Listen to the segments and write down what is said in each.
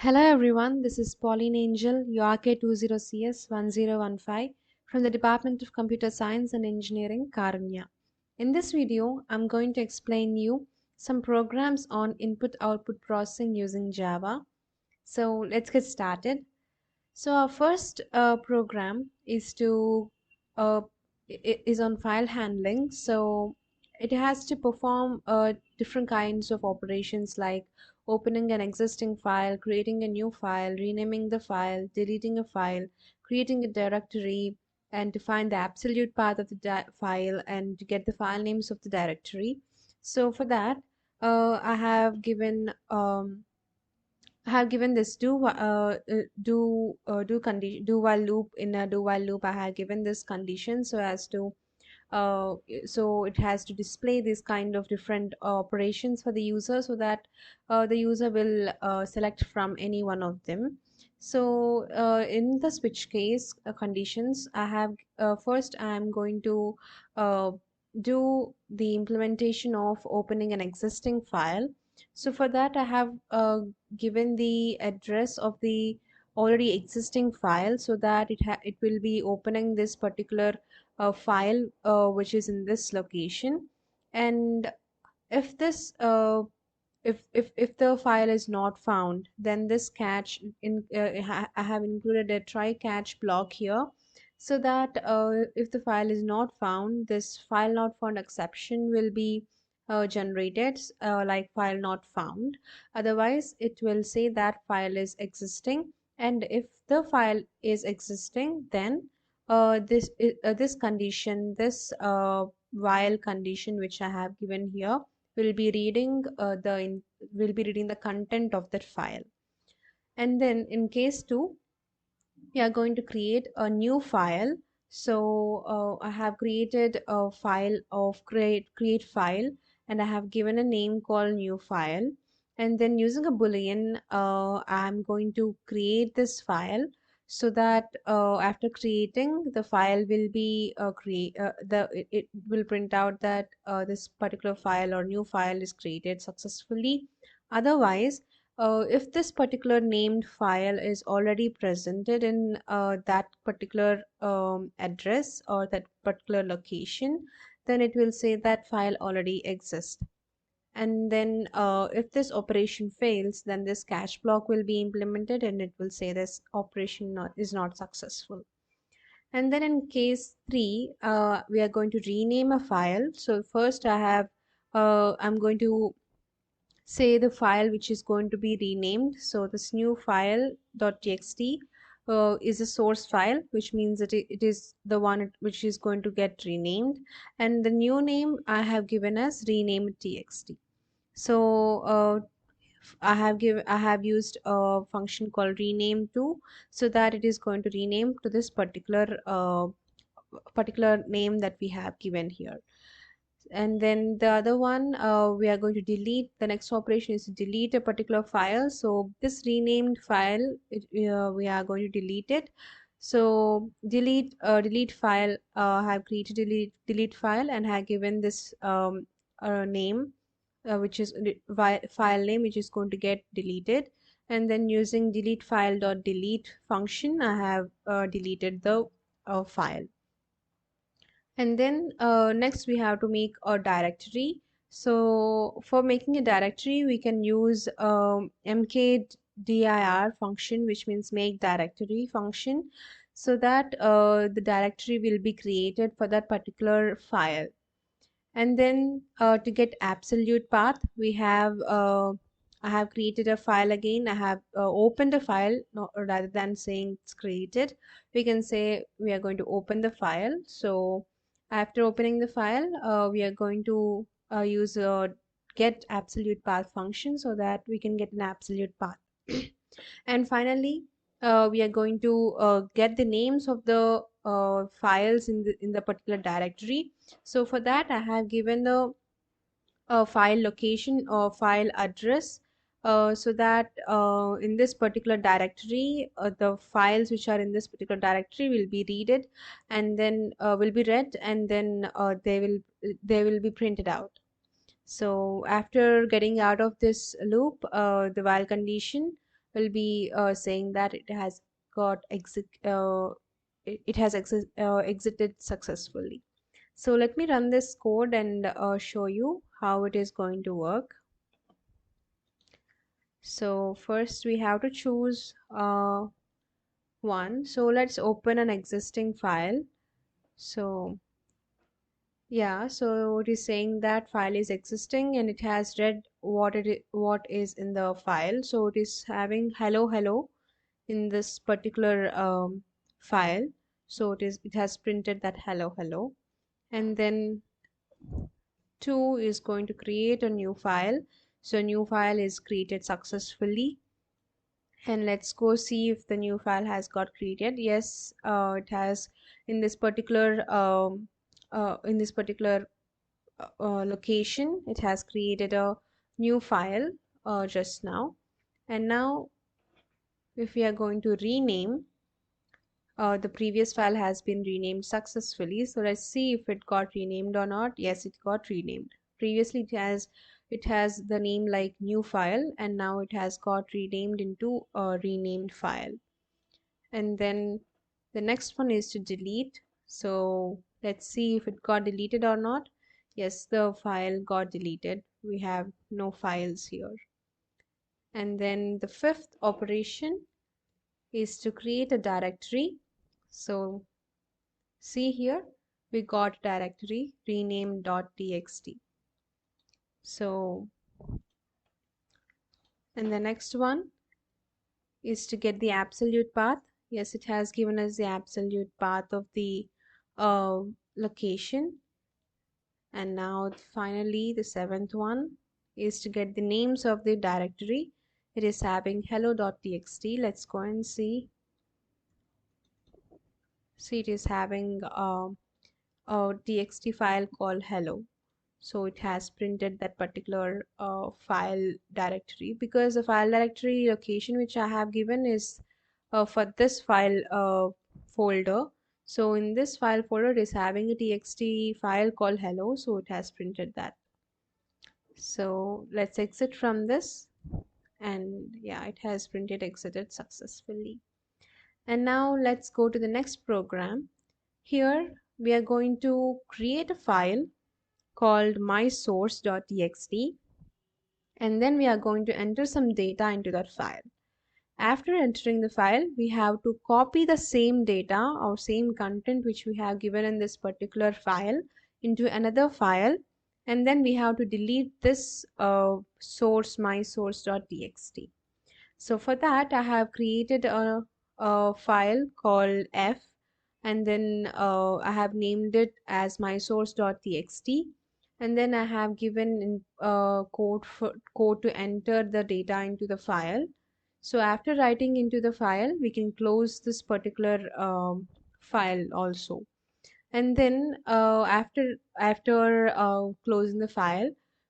Hello everyone, this is Pauline Angel, URK20CS1015 from the Department of Computer Science and Engineering, Karunya. In this video, I'm going to explain you some programs on input-output processing using Java. So let's get started. So our first program is uh, is on file handling. So it has to perform different kinds of operations like opening an existing file, creating a new file, renaming the file, deleting a file, creating a directory, and to find the absolute path of the file and to get the file names of the directory. So for that, I have given this do while loop. In a do while loop, I have given this condition so as to uh, so it has to display this kind of different operations for the user so that the user will select from any one of them. So in the switch case conditions, I have first I am going to uh, do the implementation of opening an existing file. So for that I have given the address of the already existing file so that it will be opening this particular file which is in this location. And if this if the file is not found, then this catch I have included a try catch block here so that if the file is not found, this file not found exception will be generated like file not found. Otherwise it will say that file is existing, and if the file is existing, then this condition, this while condition which I have given here, will be reading the content of that file. And then in case 2, we are going to create a new file. So I have created a file of create file, and I have given a name called new file. And then using a boolean, I'm going to create this file so that after creating the file will be it will print out that this particular file or new file is created successfully. Otherwise, if this particular named file is already presented in that particular address or that particular location, then it will say that file already exists. And then if this operation fails, then this catch block will be implemented and it will say this operation is not successful. And then in case 3, we are going to rename a file. So first I'm going to say the file which is going to be renamed. So this new file .txt is a source file, which means that it is the one which is going to get renamed, and the new name I have given as rename txt. So I have used a function called rename to, so that it is going to rename to this particular name that we have given here. And then the other one, we are going to delete. The next operation is to delete a particular file. So this renamed file, we are going to delete it. So delete file, I have created delete file and have given this name which is file name which is going to get deleted. And then using delete file dot delete function, I have deleted the file. And then next we have to make a directory. So for making a directory, we can use mkdir function, which means make directory function, so that the directory will be created for that particular file. And then to get absolute path, I have created a file again. I have opened a file, rather than saying it's created, we can say we are going to open the file. So after opening the file, we are going to use a get absolute path function so that we can get an absolute path. And finally, we are going to get the names of the files in the particular directory. So for that, I have given the file location or file address, so that in this particular directory, the files which are in this particular directory will be read, and then will be read, and then they will be printed out. So after getting out of this loop, the while condition, will be saying that it has got it has exited successfully. So let me run this code and show you how it is going to work. So first we have to choose one. So let's open an existing file. So yeah, so it is saying that file is existing and it has read what is in the file. So it is having hello hello in this particular file. So it has printed that hello hello, and then 2 is going to create a new file. So a new file is created successfully, and let's go see if the new file has got created. Yes, it has. In this particular location, it has created a new file just now. And now if we are going to rename, the previous file has been renamed successfully. So let's see if it got renamed or not. Yes, it got renamed. Previously it has the name like new file, and now it has got renamed into a renamed file. And then the next one is to delete. So let's see if it got deleted or not. Yes, the file got deleted. We have no files here. And then the fifth operation is to create a directory. So see here, we got directory rename.txt. So, and the next one is to get the absolute path. Yes, it has given us the absolute path of the location. And now finally the seventh one is to get the names of the directory. It is having hello.txt. Let's go and see. See, it is having a txt file called hello. So it has printed that particular file directory, because the file directory location which I have given is for this file folder. So in this file folder it is having a txt file called hello, so it has printed that. So let's exit from this, and yeah, it has exited successfully. And now let's go to the next program. Here we are going to create a file called mysource.txt, and then we are going to enter some data into that file. After entering the file, we have to copy the same data or same content which we have given in this particular file into another file, and then we have to delete this source mysource.txt. So for that I have created a file called f, and then I have named it as mysource.txt, and then I have given code to enter the data into the file. So after writing into the file, we can close this particular file also. And then after closing the file,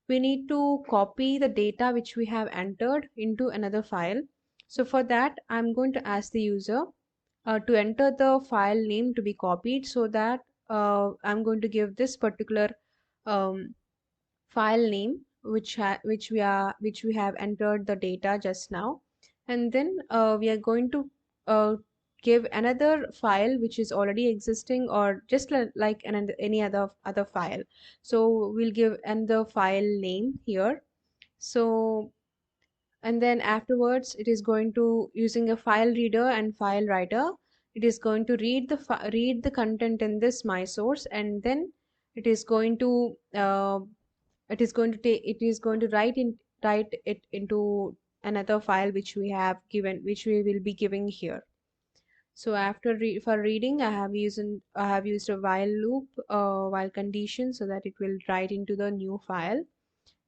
we need to copy the data which we have entered into another file. So for that, I'm going to ask the user to enter the file name to be copied, so that I'm going to give this particular um, file name which we have entered the data just now. And then we are going to uh, give another file which is already existing, or just like any other file. So we'll give another file name here. So, and then afterwards it is going to, using a file reader and file writer, it is going to read the content in this my source, and then it is going to it is going to write it into another file which we have given, which we will be giving here. So after for reading, I have used a while loop, while condition, so that it will write into the new file,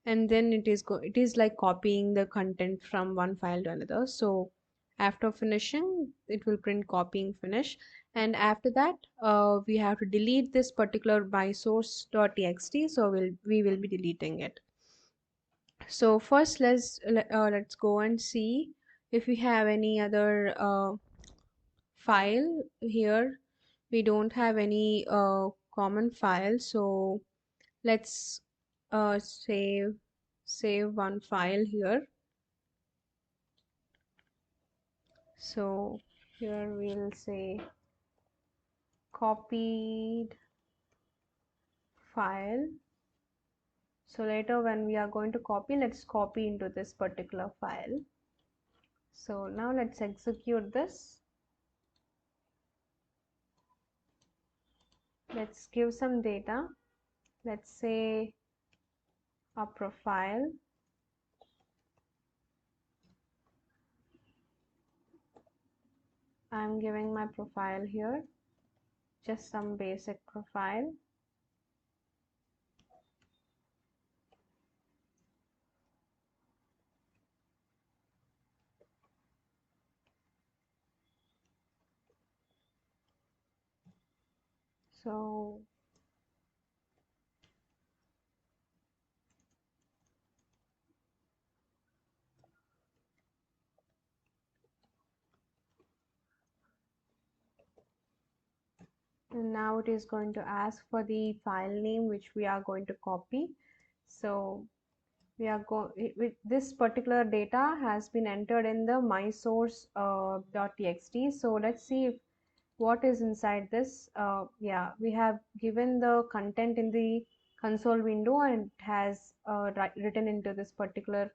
and then it is like copying the content from one file to another. So after finishing, it will print copying finish, and after that we have to delete this particular my source.txt. So we will be deleting it. So first let's go and see if we have any other file here. We don't have any common file, so let's save one file here. So here we'll say copied file. So later when we are going to copy, let's copy into this particular file. So now let's execute this. Let's give some data. Let's say a profile. I'm giving my profile here, just some basic profile. So now it is going to ask for the file name which we are going to copy. So we are with this particular data has been entered in the mysource.txt. So let's see if what is inside this. Yeah, we have given the content in the console window, and it has written into this particular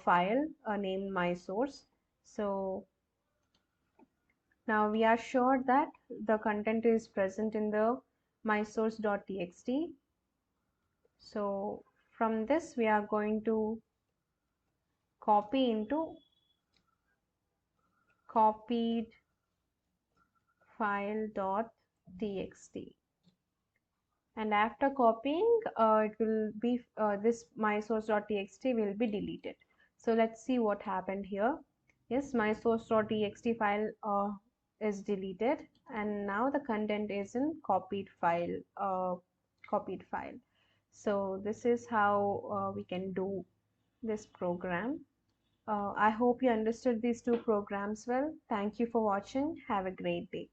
file named mysource. So now we are sure that the content is present in the mysource.txt. So from this we are going to copy into copied file.txt, and after copying it will be this mysource.txt will be deleted. So let's see what happened here. Yes, mysource.txt file is deleted, and now the content is in copied file. So this is how we can do this program. I hope you understood these two programs well. Thank you for watching. Have a great day.